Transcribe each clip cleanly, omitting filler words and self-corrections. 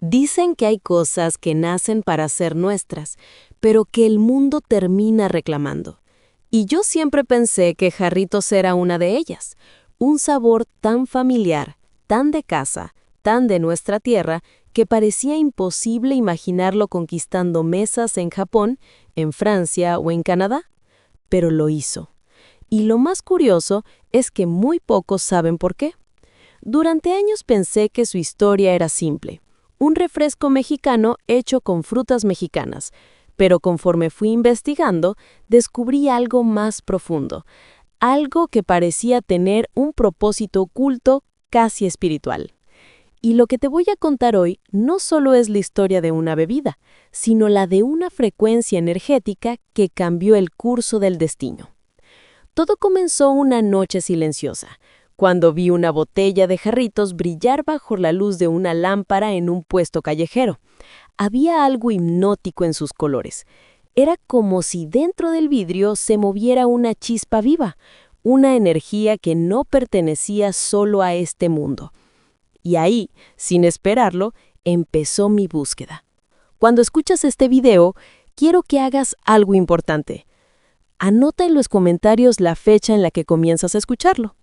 Dicen que hay cosas que nacen para ser nuestras, pero que el mundo termina reclamando. Y yo siempre pensé que Jarritos era una de ellas. Un sabor tan familiar, tan de casa, tan de nuestra tierra, que parecía imposible imaginarlo conquistando mesas en Japón, en Francia o en Canadá. Pero lo hizo. Y lo más curioso es que muy pocos saben por qué. Durante años pensé que su historia era simple. Un refresco mexicano hecho con frutas mexicanas, pero conforme fui investigando, descubrí algo más profundo, algo que parecía tener un propósito oculto casi espiritual. Y lo que te voy a contar hoy no solo es la historia de una bebida, sino la de una frecuencia energética que cambió el curso del destino. Todo comenzó una noche silenciosa, cuando vi una botella de Jarritos brillar bajo la luz de una lámpara en un puesto callejero. Había algo hipnótico en sus colores. Era como si dentro del vidrio se moviera una chispa viva, una energía que no pertenecía solo a este mundo. Y ahí, sin esperarlo, empezó mi búsqueda. Cuando escuchas este video, quiero que hagas algo importante. Anota en los comentarios la fecha en la que comienzas a escucharlo.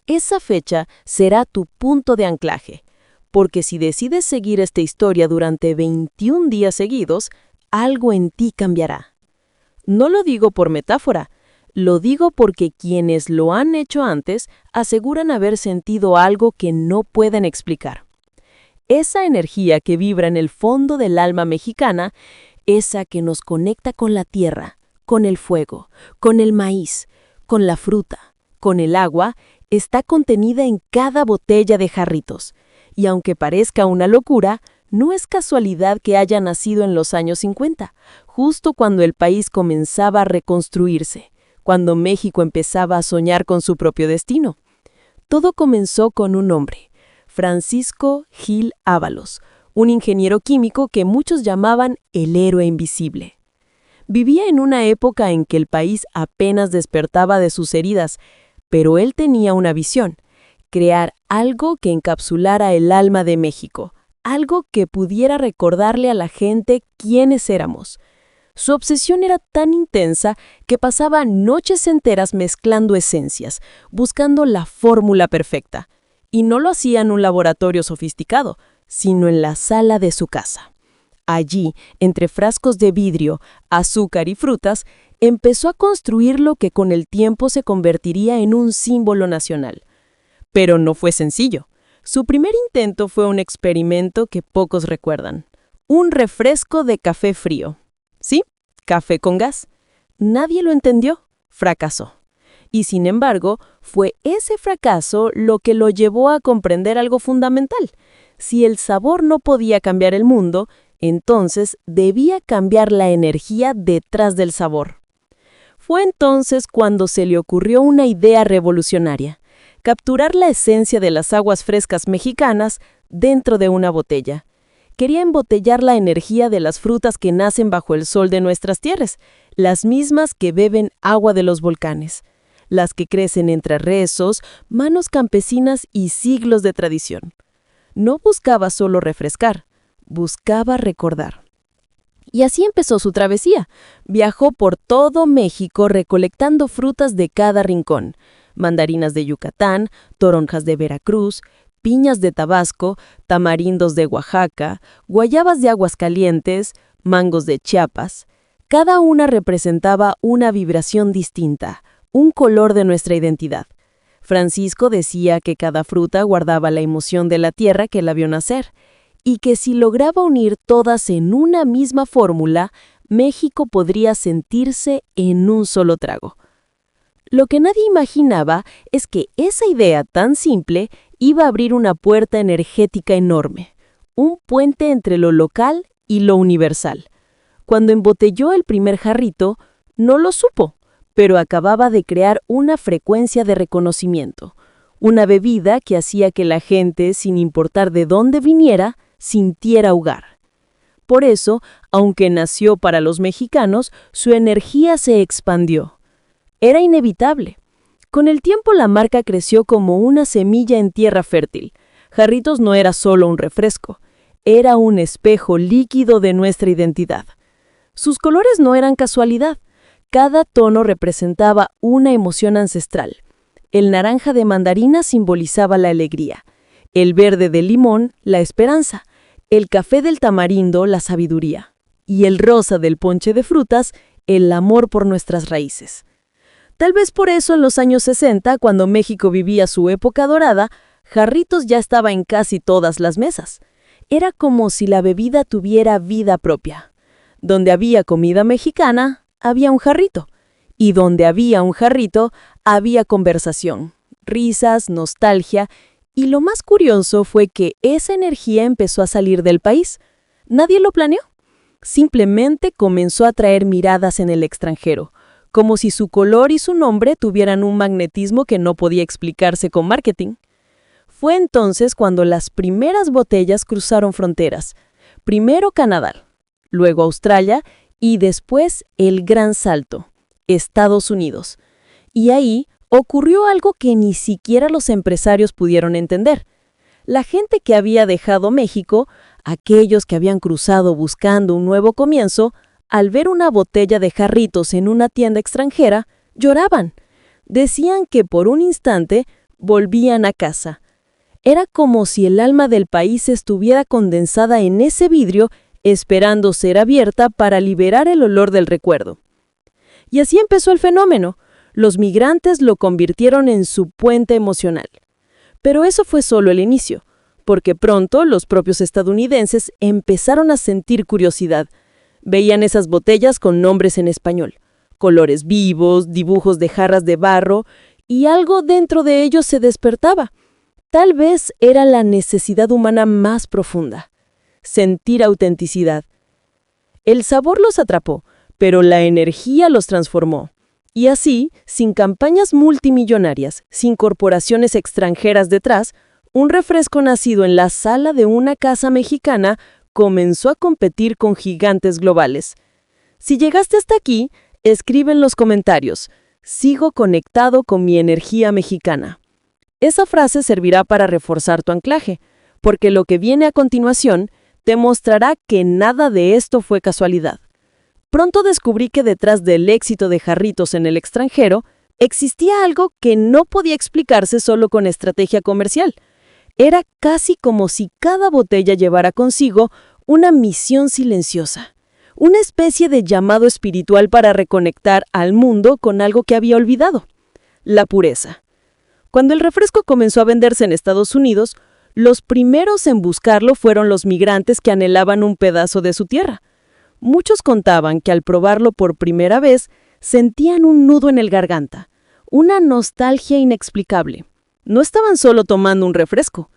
Esa fecha será tu punto de anclaje, porque si decides seguir esta historia durante 21 días seguidos, algo en ti cambiará. No lo digo por metáfora, lo digo porque quienes lo han hecho antes aseguran haber sentido algo que no pueden explicar. Esa energía que vibra en el fondo del alma mexicana, esa que nos conecta con la tierra, con el fuego, con el maíz, con la fruta, con el agua, está contenida en cada botella de Jarritos. Y aunque parezca una locura, no es casualidad que haya nacido en los años 50, justo cuando el país comenzaba a reconstruirse, cuando México empezaba a soñar con su propio destino. Todo comenzó con un hombre, Francisco Gil Ábalos, un ingeniero químico que muchos llamaban el héroe invisible. Vivía en una época en que el país apenas despertaba de sus heridas, pero él tenía una visión: crear algo que encapsulara el alma de México, algo que pudiera recordarle a la gente quiénes éramos. Su obsesión era tan intensa que pasaba noches enteras mezclando esencias, buscando la fórmula perfecta. Y no lo hacía en un laboratorio sofisticado, sino en la sala de su casa. Allí, entre frascos de vidrio, azúcar y frutas, empezó a construir lo que con el tiempo se convertiría en un símbolo nacional. Pero no fue sencillo. Su primer intento fue un experimento que pocos recuerdan. Un refresco de café frío. ¿Sí? Café con gas. Nadie lo entendió. Fracasó. Y sin embargo, fue ese fracaso lo que lo llevó a comprender algo fundamental. Si el sabor no podía cambiar el mundo, entonces debía cambiar la energía detrás del sabor. Fue entonces cuando se le ocurrió una idea revolucionaria: capturar la esencia de las aguas frescas mexicanas dentro de una botella. Quería embotellar la energía de las frutas que nacen bajo el sol de nuestras tierras, las mismas que beben agua de los volcanes, las que crecen entre rezos, manos campesinas y siglos de tradición. No buscaba solo refrescar, buscaba recordar. Y así empezó su travesía. Viajó por todo México recolectando frutas de cada rincón: mandarinas de Yucatán, toronjas de Veracruz, piñas de Tabasco, tamarindos de Oaxaca, guayabas de Aguascalientes, mangos de Chiapas. Cada una representaba una vibración distinta, un color de nuestra identidad. Francisco decía que cada fruta guardaba la emoción de la tierra que la vio nacer, y que si lograba unir todas en una misma fórmula, México podría sentirse en un solo trago. Lo que nadie imaginaba es que esa idea tan simple iba a abrir una puerta energética enorme, un puente entre lo local y lo universal. Cuando embotelló el primer jarrito, no lo supo, pero acababa de crear una frecuencia de reconocimiento, una bebida que hacía que la gente, sin importar de dónde viniera, sintiera hogar. Por eso, aunque nació para los mexicanos, su energía se expandió. Era inevitable. Con el tiempo la marca creció como una semilla en tierra fértil. Jarritos no era solo un refresco. era un espejo líquido de nuestra identidad. Sus colores no eran casualidad. Cada tono representaba una emoción ancestral. El naranja de mandarina simbolizaba la alegría, el verde del limón, la esperanza, el café del tamarindo, la sabiduría, y el rosa del ponche de frutas, el amor por nuestras raíces. Tal vez por eso en los años 60, cuando México vivía su época dorada, Jarritos ya estaba en casi todas las mesas. Era como si la bebida tuviera vida propia. Donde había comida mexicana, había un jarrito. Y donde había un jarrito, había conversación, risas, nostalgia, y lo más curioso fue que esa energía empezó a salir del país. Nadie lo planeó. Simplemente comenzó a atraer miradas en el extranjero, como si su color y su nombre tuvieran un magnetismo que no podía explicarse con marketing. Fue entonces cuando las primeras botellas cruzaron fronteras. Primero Canadá, luego Australia y después el gran salto, Estados Unidos. Y ahí ocurrió algo que ni siquiera los empresarios pudieron entender. La gente que había dejado México, aquellos que habían cruzado buscando un nuevo comienzo, al ver una botella de Jarritos en una tienda extranjera, lloraban. Decían que por un instante volvían a casa. Era como si el alma del país estuviera condensada en ese vidrio, esperando ser abierta para liberar el olor del recuerdo. Y así empezó el fenómeno. Los migrantes lo convirtieron en su puente emocional. Pero eso fue solo el inicio, porque pronto los propios estadounidenses empezaron a sentir curiosidad. Veían esas botellas con nombres en español, colores vivos, dibujos de jarras de barro, y algo dentro de ellos se despertaba. Tal vez era la necesidad humana más profunda, sentir autenticidad. El sabor los atrapó, pero la energía los transformó. Y así, sin campañas multimillonarias, sin corporaciones extranjeras detrás, un refresco nacido en la sala de una casa mexicana comenzó a competir con gigantes globales. Si llegaste hasta aquí, escribe en los comentarios: "Sigo conectado con mi energía mexicana". Esa frase servirá para reforzar tu anclaje, porque lo que viene a continuación te mostrará que nada de esto fue casualidad. Pronto descubrí que detrás del éxito de Jarritos en el extranjero, existía algo que no podía explicarse solo con estrategia comercial. Era casi como si cada botella llevara consigo una misión silenciosa, una especie de llamado espiritual para reconectar al mundo con algo que había olvidado: la pureza. Cuando el refresco comenzó a venderse en Estados Unidos, los primeros en buscarlo fueron los migrantes que anhelaban un pedazo de su tierra. Muchos contaban que al probarlo por primera vez sentían un nudo en el garganta, una nostalgia inexplicable. No estaban solo tomando un refresco,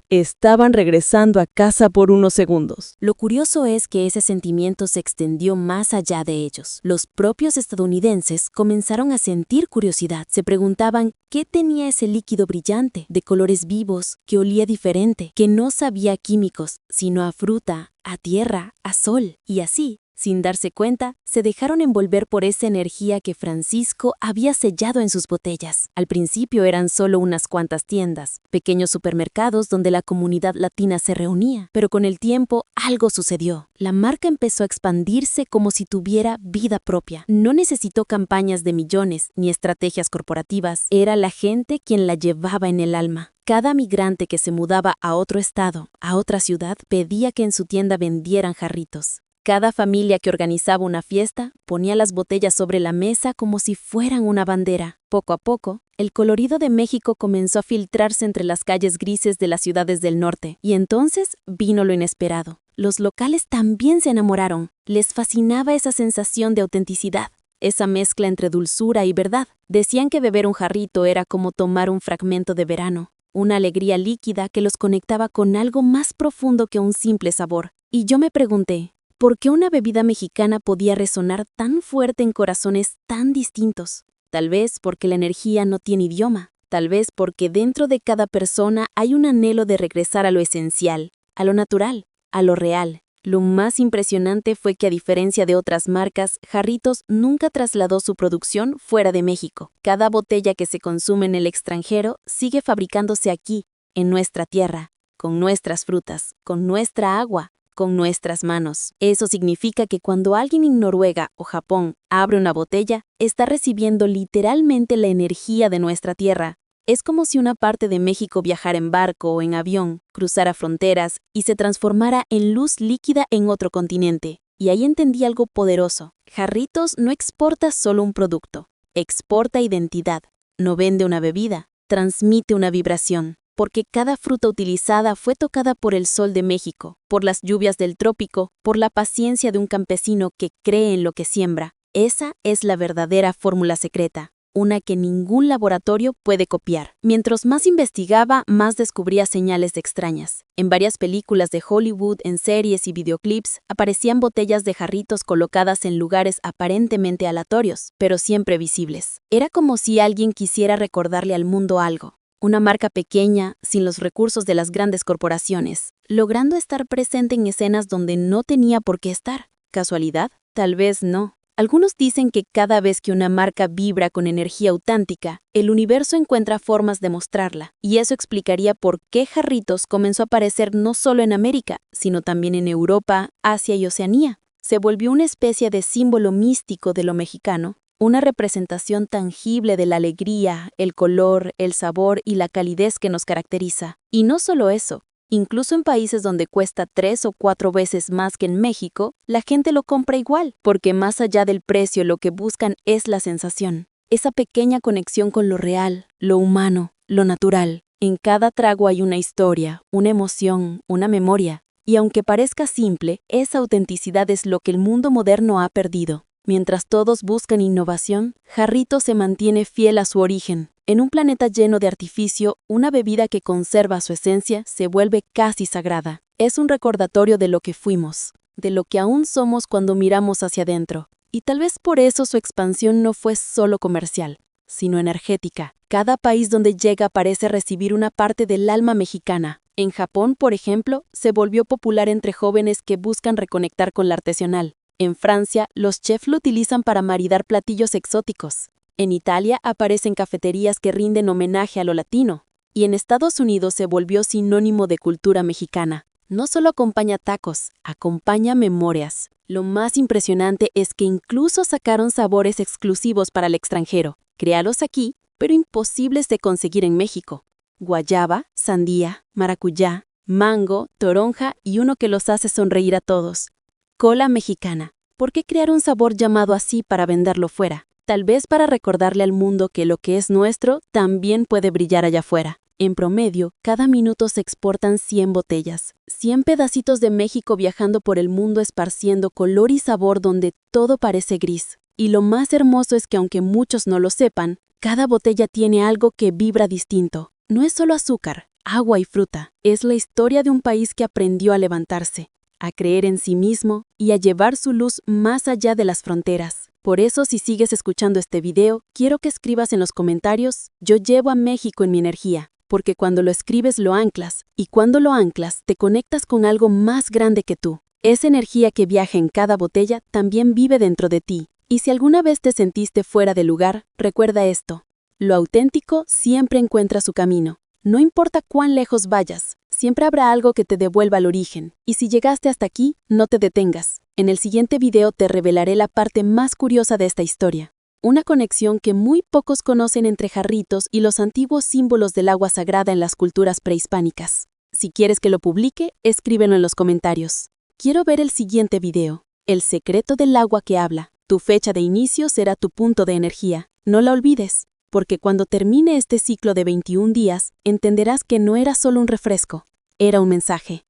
estaban regresando a casa por unos segundos. Lo curioso es que ese sentimiento se extendió más allá de ellos. Los propios estadounidenses comenzaron a sentir curiosidad. Se preguntaban qué tenía ese líquido brillante, de colores vivos, que olía diferente, que no sabía a químicos, sino a fruta, a tierra, a sol. Y así, sin darse cuenta, se dejaron envolver por esa energía que Francisco había sellado en sus botellas. Al principio eran solo unas cuantas tiendas, pequeños supermercados donde la comunidad latina se reunía. Pero con el tiempo algo sucedió. La marca empezó a expandirse como si tuviera vida propia. No necesitó campañas de millones ni estrategias corporativas. Era la gente quien la llevaba en el alma. Cada migrante que se mudaba a otro estado, a otra ciudad, pedía que en su tienda vendieran Jarritos. Cada familia que organizaba una fiesta ponía las botellas sobre la mesa como si fueran una bandera. Poco a poco, el colorido de México comenzó a filtrarse entre las calles grises de las ciudades del norte. Y entonces vino lo inesperado. Los locales también se enamoraron. Les fascinaba esa sensación de autenticidad, esa mezcla entre dulzura y verdad. Decían que beber un jarrito era como tomar un fragmento de verano, una alegría líquida que los conectaba con algo más profundo que un simple sabor. Y yo me pregunté, ¿por qué una bebida mexicana podía resonar tan fuerte en corazones tan distintos? Tal vez porque la energía no tiene idioma. Tal vez porque dentro de cada persona hay un anhelo de regresar a lo esencial, a lo natural, a lo real. Lo más impresionante fue que, a diferencia de otras marcas, Jarritos nunca trasladó su producción fuera de México. Cada botella que se consume en el extranjero sigue fabricándose aquí, en nuestra tierra. con nuestras frutas, con nuestra agua, con nuestras manos. Eso significa que cuando alguien en Noruega o Japón abre una botella, está recibiendo literalmente la energía de nuestra tierra. Es como si una parte de México viajara en barco o en avión, cruzara fronteras y se transformara en luz líquida en otro continente. Y ahí entendí algo poderoso. Jarritos no exporta solo un producto, exporta identidad. No vende una bebida, transmite una vibración. Porque cada fruta utilizada fue tocada por el sol de México, por las lluvias del trópico, por la paciencia de un campesino que cree en lo que siembra. Esa es la verdadera fórmula secreta, una que ningún laboratorio puede copiar. Mientras más investigaba, más descubría señales extrañas. En varias películas de Hollywood, en series y videoclips, aparecían botellas de jarritos colocadas en lugares aparentemente aleatorios, pero siempre visibles. Era como si alguien quisiera recordarle al mundo algo. Una marca pequeña, sin los recursos de las grandes corporaciones, logrando estar presente en escenas donde no tenía por qué estar. ¿Casualidad? Tal vez no. Algunos dicen que cada vez que una marca vibra con energía auténtica, el universo encuentra formas de mostrarla, y eso explicaría por qué Jarritos comenzó a aparecer no solo en América, sino también en Europa, Asia y Oceanía. Se volvió una especie de símbolo místico de lo mexicano, una representación tangible de la alegría, el color, el sabor y la calidez que nos caracteriza. Y no solo eso, incluso en países donde cuesta 3 o 4 veces más que en México, la gente lo compra igual, porque más allá del precio lo que buscan es la sensación. Esa pequeña conexión con lo real, lo humano, lo natural. En cada trago hay una historia, una emoción, una memoria. Y aunque parezca simple, esa autenticidad es lo que el mundo moderno ha perdido. Mientras todos buscan innovación, Jarritos se mantiene fiel a su origen. En un planeta lleno de artificio, una bebida que conserva su esencia se vuelve casi sagrada. Es un recordatorio de lo que fuimos, de lo que aún somos cuando miramos hacia adentro. Y tal vez por eso su expansión no fue solo comercial, sino energética. Cada país donde llega parece recibir una parte del alma mexicana. En Japón, por ejemplo, se volvió popular entre jóvenes que buscan reconectar con la artesanal. En Francia, los chefs lo utilizan para maridar platillos exóticos. En Italia aparecen cafeterías que rinden homenaje a lo latino. Y en Estados Unidos se volvió sinónimo de cultura mexicana. No solo acompaña tacos, acompaña memorias. Lo más impresionante es que incluso sacaron sabores exclusivos para el extranjero. Créalos aquí, pero imposibles de conseguir en México. Guayaba, sandía, maracuyá, mango, toronja y uno que los hace sonreír a todos. Cola mexicana. ¿Por qué crear un sabor llamado así para venderlo fuera? Tal vez para recordarle al mundo que lo que es nuestro también puede brillar allá afuera. En promedio, cada minuto se exportan 100 botellas. 100 pedacitos de México viajando por el mundo esparciendo color y sabor donde todo parece gris. Y lo más hermoso es que aunque muchos no lo sepan, cada botella tiene algo que vibra distinto. No es solo azúcar, agua y fruta. Es la historia de un país que aprendió a levantarse, a creer en sí mismo y a llevar su luz más allá de las fronteras. Por eso, si sigues escuchando este video, quiero que escribas en los comentarios: yo llevo a México en mi energía, porque cuando lo escribes lo anclas, y cuando lo anclas te conectas con algo más grande que tú. Esa energía que viaja en cada botella también vive dentro de ti. Y si alguna vez te sentiste fuera de lugar, recuerda esto: lo auténtico siempre encuentra su camino. No importa cuán lejos vayas, siempre habrá algo que te devuelva al origen. Y si llegaste hasta aquí, no te detengas. En el siguiente video te revelaré la parte más curiosa de esta historia. Una conexión que muy pocos conocen entre Jarritos y los antiguos símbolos del agua sagrada en las culturas prehispánicas. Si quieres que lo publique, escríbelo en los comentarios. Quiero ver el siguiente video. El secreto del agua que habla. Tu fecha de inicio será tu punto de energía. No la olvides, porque cuando termine este ciclo de 21 días, entenderás que no era solo un refresco, era un mensaje.